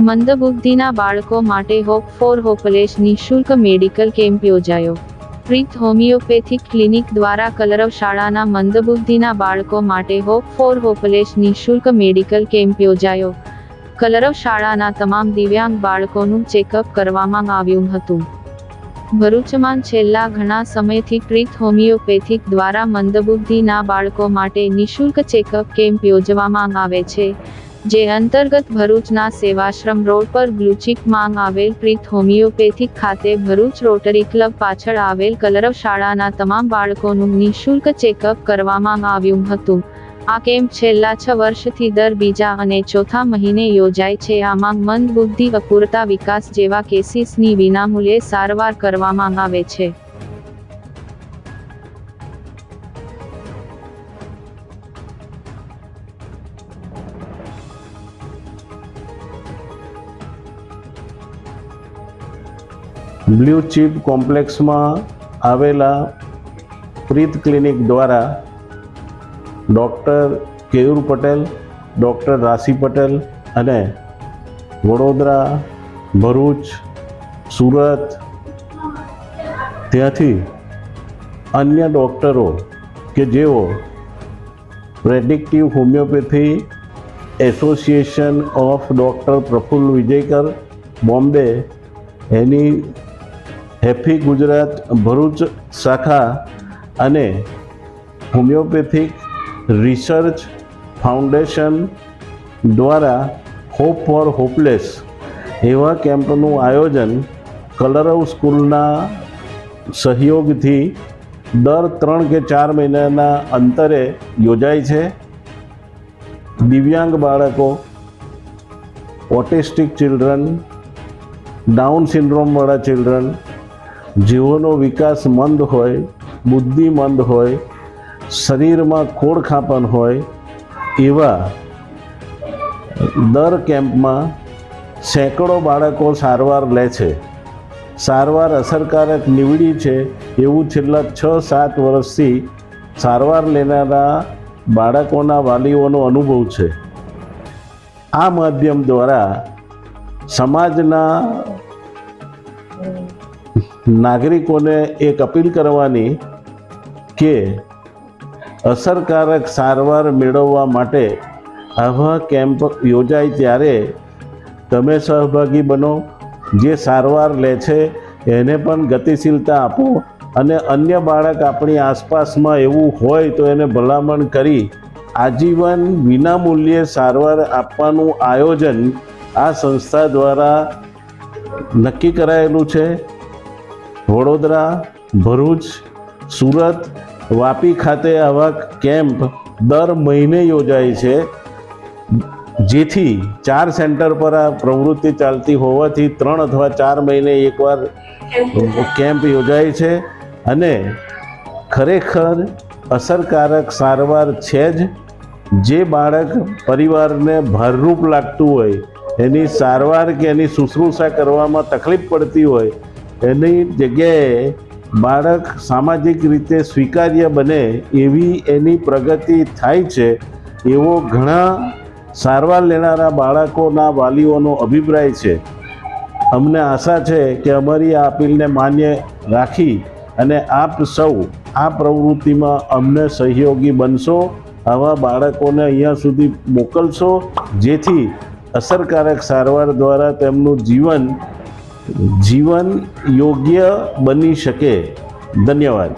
મંદબુદ્ધિના બાળકો માટે hope for hopeless નિઃશુલ્ક મેડિકલ કેમ્પ યોજાયો। પ્રીત હોમિયોપેથિક ક્લિનિક દ્વારા કલરવ શાળાના મંદબુદ્ધિના બાળકો માટે હોપ ફોર હોપલેસ નિઃશુલ્ક મેડિકલ કેમ્પ યોજાયો। કલરવ શાળાના તમામ દિવ્યાંગ બાળકોનું ચેકઅપ કરવામાં આવ્યું હતું। ભરૂચમાં છેલ્લા ઘણા સમયથી પ્રીત હોમિયોપેથિક દ્વારા મંદબુદ્ધિના બાળકો માટે નિઃશુલ્ક ચેકઅપ કેમ્પ યોજવામાં આવે છે, જે અંતર્ગત ભરૂચના સેવાશ્રમ રોડ પર બ્લુચીકમાં આવેલ પ્રીત હોમિયોપેથિક ખાતે ભરૂચ રોટરી ક્લબ પાછળ આવેલ કલરવ શાળાના તમામ બાળકોનું નિઃશુલ્ક ચેકઅપ કરવામાં આવ્યું હતું। આ કેમ્પ છેલ્લા 6 વર્ષથી દર બીજા અને ચોથા મહિને યોજાય છે। આમાં મંદબુદ્ધિ, અપૂરતા વિકાસ જેવા કેસીસની વિનામૂલ્યે સારવાર કરવામાં આવે છે। બ્લુ ચીપ કોમ્પ્લેક્સમાં આવેલા પ્રીત ક્લિનિક દ્વારા ડૉક્ટર કેયુર પટેલ, ડૉક્ટર રાશિ પટેલ અને વડોદરા, ભરૂચ, સુરત ત્યાંથી અન્ય ડૉક્ટરો કે જેઓ predictive homeopathy association of doctor Praful Vijaykar Bombay એની હેપી ગુજરાત ભરૂચ શાખા અને હોમિયોપેથિક રિસર્ચ ફાઉન્ડેશન દ્વારા હોપ ફોર હોપલેસ એવા કેમ્પનું આયોજન કલરવ સ્કૂલના સહયોગથી દર 3 કે 4 મહિનાના અંતરે યોજાય છે। દિવ્યાંગ બાળકો, ઓટિસ્ટિક ચિલ્ડ્રન, ડાઉન સિન્ડ્રોમવાળા ચિલ્ડ્રન, જેઓનો વિકાસ મંદ હોય, બુદ્ધિમંદ હોય, શરીરમાં ખોડખાંપણ હોય એવા દર કેમ્પમાં સેંકડો બાળકો સારવાર લે છે। સારવાર અસરકારક નીવડી છે એવું છેલ્લા 6-7 વર્ષથી સારવાર લેનારા બાળકોના વાલીઓનો અનુભવ છે। આ માધ્યમ દ્વારા સમાજના નાગરિકોને એક અપીલ કરવાની કે અસરકારક સારવાર મેળવવા માટે આવા કેમ્પ યોજાય ત્યારે તમે સહભાગી બનો। જે સારવાર લે છે એને પણ ગતિશીલતા આપો અને અન્ય બાળક આપણી આસપાસમાં એવું હોય તો એને ભલામણ કરી આજીવન વિનામૂલ્યે સારવાર આપવાનું આયોજન આ સંસ્થા દ્વારા નક્કી કરાયેલું છે। વડોદરા, ભરૂચ, સુરત, વાપી ખાતે આવા કેમ્પ દર મહિને યોજાય છે, જેથી 4 સેન્ટર પર આ પ્રવૃત્તિ ચાલતી હોવાથી 3 અથવા 4 મહિને એકવાર કેમ્પ યોજાય છે અને ખરેખર અસરકારક સારવાર છે જ। જે બાળક પરિવારને ભારરૂપ લાગતું હોય, એની સારવાર કે એની શુશ્રૂષા કરવામાં તકલીફ પડતી હોય, એની જગ્યાએ બાળક સામાજિક રીતે સ્વીકાર્ય બને એવી એની પ્રગતિ થાય છે એવો ઘણા સારવાર લેનારા બાળકોના વાલીઓનો અભિપ્રાય છે। અમને આશા છે કે અમારી આ અપીલને માન્ય રાખી અને આપ સૌ આ પ્રવૃત્તિમાં અમને સહયોગી બનશો, આવા બાળકોને અહીંયા સુધી મોકલશો, જેથી અસરકારક સારવાર દ્વારા તેમનું જીવન યોગ્ય બની શકે। ધન્યવાદ।